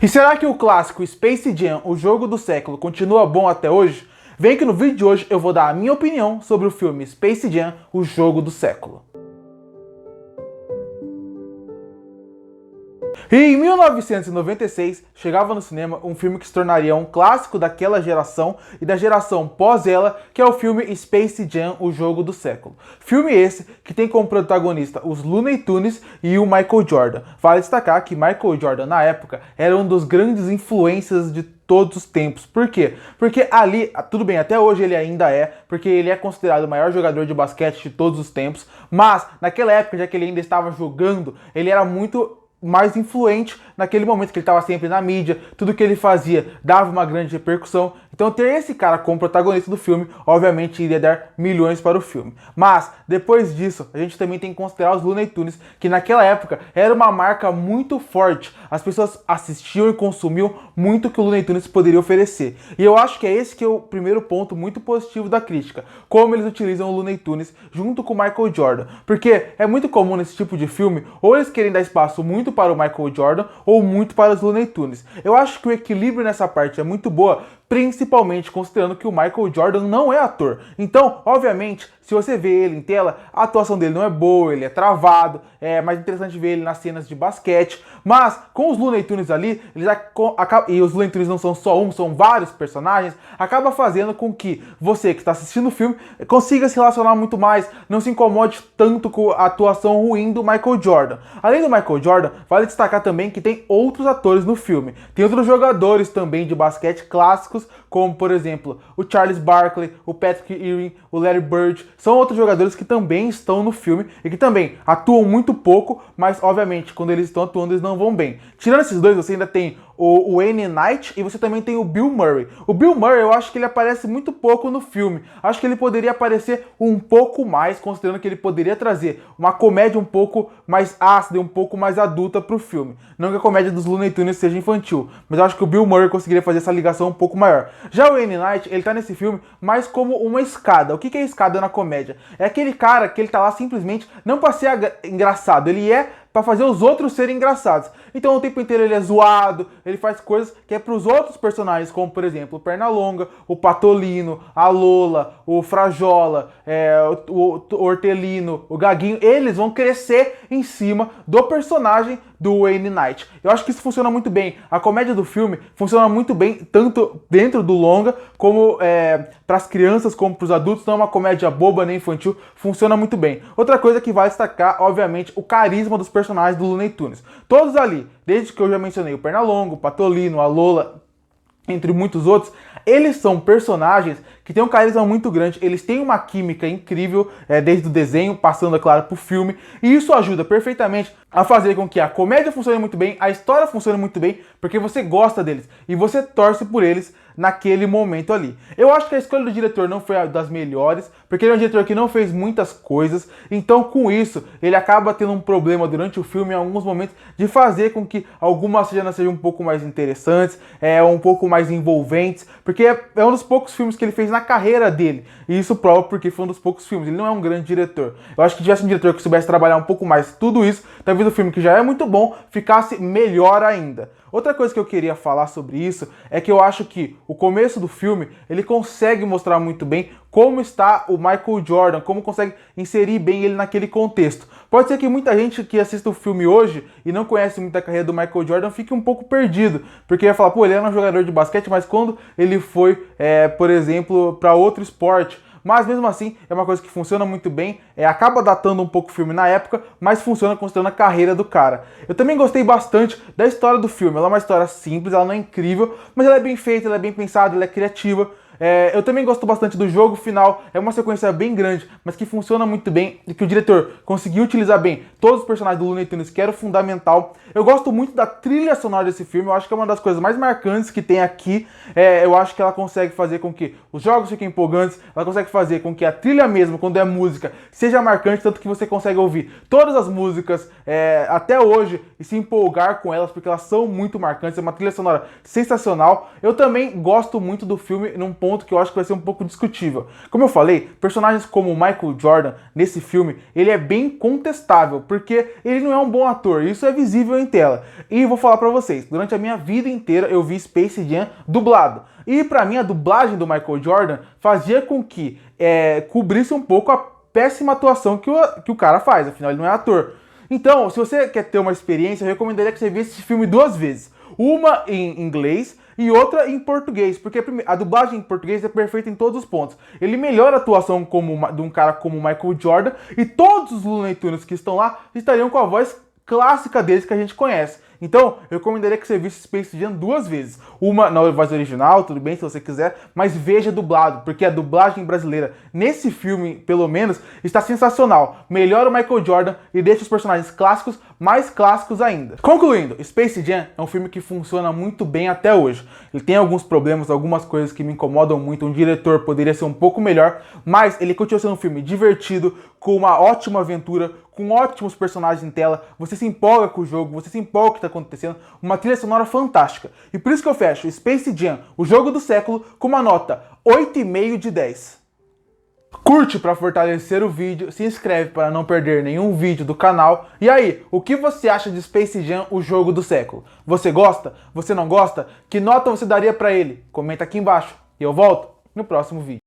E será que o clássico Space Jam, o jogo do século, continua bom até hoje? Vem que no vídeo de hoje eu vou dar a minha opinião sobre o filme Space Jam, o jogo do século. E em 1996, chegava no cinema um filme que se tornaria um clássico daquela geração e da geração pós ela, que é o filme Space Jam, o jogo do século. Filme esse que tem como protagonista os Looney Tunes e o Michael Jordan. Vale destacar que Michael Jordan, na época, era um dos grandes influências de todos os tempos. Por quê? Porque ali, tudo bem, até hoje ele ainda é, porque ele é considerado o maior jogador de basquete de todos os tempos, mas naquela época, já que ele ainda estava jogando, ele era muito mais influente naquele momento, que ele estava sempre na mídia, tudo que ele fazia dava uma grande repercussão. Então ter esse cara como protagonista do filme, obviamente iria dar milhões para o filme. Mas, depois disso, a gente também tem que considerar os Looney Tunes, que naquela época era uma marca muito forte. As pessoas assistiam e consumiam muito o que o Looney Tunes poderia oferecer. E eu acho que é esse que é o primeiro ponto muito positivo da crítica, como eles utilizam o Looney Tunes junto com o Michael Jordan. Porque é muito comum nesse tipo de filme, ou eles querem dar espaço muito para o Michael Jordan, ou muito para os Looney Tunes. Eu acho que o equilíbrio nessa parte é muito boa, principalmente considerando que o Michael Jordan não é ator. Então, obviamente, se você vê ele em tela, a atuação dele não é boa, ele é travado, é mais interessante ver ele nas cenas de basquete, mas com os Looney Tunes ali, e os Looney Tunes não são só um, são vários personagens, acaba fazendo com que você que está assistindo o filme consiga se relacionar muito mais, não se incomode tanto com a atuação ruim do Michael Jordan. Além do Michael Jordan, vale destacar também que tem outros atores no filme. Tem outros jogadores também de basquete clássicos, como por exemplo o Charles Barkley, o Patrick Ewing, o Larry Bird. São outros jogadores que também estão no filme e que também atuam muito pouco, mas obviamente quando eles estão atuando eles não vão bem. Tirando esses dois, você ainda tem o Wayne Knight e você também tem o Bill Murray. O Bill Murray, eu acho que ele aparece muito pouco no filme. Acho que ele poderia aparecer um pouco mais, considerando que ele poderia trazer uma comédia um pouco mais ácida e um pouco mais adulta pro filme. Não que a comédia dos Looney Tunes seja infantil, mas eu acho que o Bill Murray conseguiria fazer essa ligação um pouco maior. Já o Wayne Knight, ele tá nesse filme mais como uma escada. O que é escada na comédia? É aquele cara que ele tá lá simplesmente não pra ser engraçado, ele é para fazer os outros serem engraçados. Então o tempo inteiro ele é zoado, ele faz coisas que é para os outros personagens, como por exemplo o Pernalonga, o Patolino, a Lola, o Frajola, o Hortelino, o Gaguinho, eles vão crescer em cima do personagem do Wayne Knight. Eu acho que isso funciona muito bem. A comédia do filme funciona muito bem, tanto dentro do longa, como para as crianças, como para os adultos. Não é uma comédia boba nem infantil, funciona muito bem. Outra coisa que vai destacar, obviamente, o carisma dos personagens do Looney Tunes. Todos ali, desde que eu já mencionei o Pernalonga, o Patolino, a Lola, entre muitos outros, eles são personagens que têm um carisma muito grande, eles têm uma química incrível, desde o desenho, passando, é claro, pro filme, e isso ajuda perfeitamente a fazer com que a comédia funcione muito bem, a história funcione muito bem, porque você gosta deles, e você torce por eles naquele momento ali. Eu acho que a escolha do diretor não foi a das melhores, porque ele é um diretor que não fez muitas coisas, então com isso, ele acaba tendo um problema durante o filme, em alguns momentos, de fazer com que algumas cenas sejam um pouco mais interessantes, um pouco mais envolventes, porque é um dos poucos filmes que ele fez na carreira dele, e isso prova porque foi um dos poucos filmes, ele não é um grande diretor. Eu acho que tivesse um diretor que soubesse trabalhar um pouco mais tudo isso, talvez o filme, que já é muito bom, ficasse melhor ainda. Outra coisa que eu queria falar sobre isso é que eu acho que o começo do filme, ele consegue mostrar muito bem como está o Michael Jordan, como consegue inserir bem ele naquele contexto. Pode ser que muita gente que assista o filme hoje e não conhece muito a carreira do Michael Jordan fique um pouco perdido, porque vai falar, pô, ele era um jogador de basquete, mas quando ele foi, por exemplo, para outro esporte? Mas mesmo assim, é uma coisa que funciona muito bem, acaba datando um pouco o filme na época, mas funciona considerando a carreira do cara. Eu também gostei bastante da história do filme, ela é uma história simples, ela não é incrível, mas ela é bem feita, ela é bem pensada, ela é criativa. Eu também gosto bastante do jogo final, é uma sequência bem grande, mas que funciona muito bem e que o diretor conseguiu utilizar bem todos os personagens do Looney Tunes, que era fundamental. Eu gosto muito da trilha sonora desse filme, eu acho que é uma das coisas mais marcantes que tem aqui. Eu acho que ela consegue fazer com que os jogos fiquem empolgantes, ela consegue fazer com que a trilha mesmo, quando é música, seja marcante, tanto que você consegue ouvir todas as músicas até hoje e se empolgar com elas, porque elas são muito marcantes, é uma trilha sonora sensacional. Eu também gosto muito do filme num ponto ponto que eu acho que vai ser um pouco discutível. Como eu falei, personagens como o Michael Jordan, nesse filme, ele é bem contestável, porque ele não é um bom ator, isso é visível em tela. E vou falar pra vocês, durante a minha vida inteira eu vi Space Jam dublado. E pra mim a dublagem do Michael Jordan fazia com que cobrisse um pouco a péssima atuação que o cara faz, afinal ele não é ator. Então, se você quer ter uma experiência, eu recomendaria que você visse esse filme 2 vezes. Uma em inglês e outra em português, porque a dublagem em português é perfeita em todos os pontos. Ele melhora a atuação de um cara como o Michael Jordan, e todos os Looney Tunes que estão lá estariam com a voz clássica deles que a gente conhece. Então, eu recomendaria que você visse Space Jam 2 vezes. Uma na voz original, tudo bem, se você quiser, mas veja dublado, porque a dublagem brasileira, nesse filme, pelo menos, está sensacional. Melhora o Michael Jordan e deixa os personagens clássicos mais clássicos ainda. Concluindo, Space Jam é um filme que funciona muito bem até hoje. Ele tem alguns problemas, algumas coisas que me incomodam muito, um diretor poderia ser um pouco melhor, mas ele continua sendo um filme divertido, com uma ótima aventura, com ótimos personagens em tela, você se empolga com o jogo, você se empolga com o que está acontecendo, uma trilha sonora fantástica. E por isso que eu fecho Space Jam, o jogo do século, com uma nota 8,5 de 10. Curte para fortalecer o vídeo, se inscreve para não perder nenhum vídeo do canal. E aí, o que você acha de Space Jam, o jogo do século? Você gosta? Você não gosta? Que nota você daria para ele? Comenta aqui embaixo. E eu volto no próximo vídeo.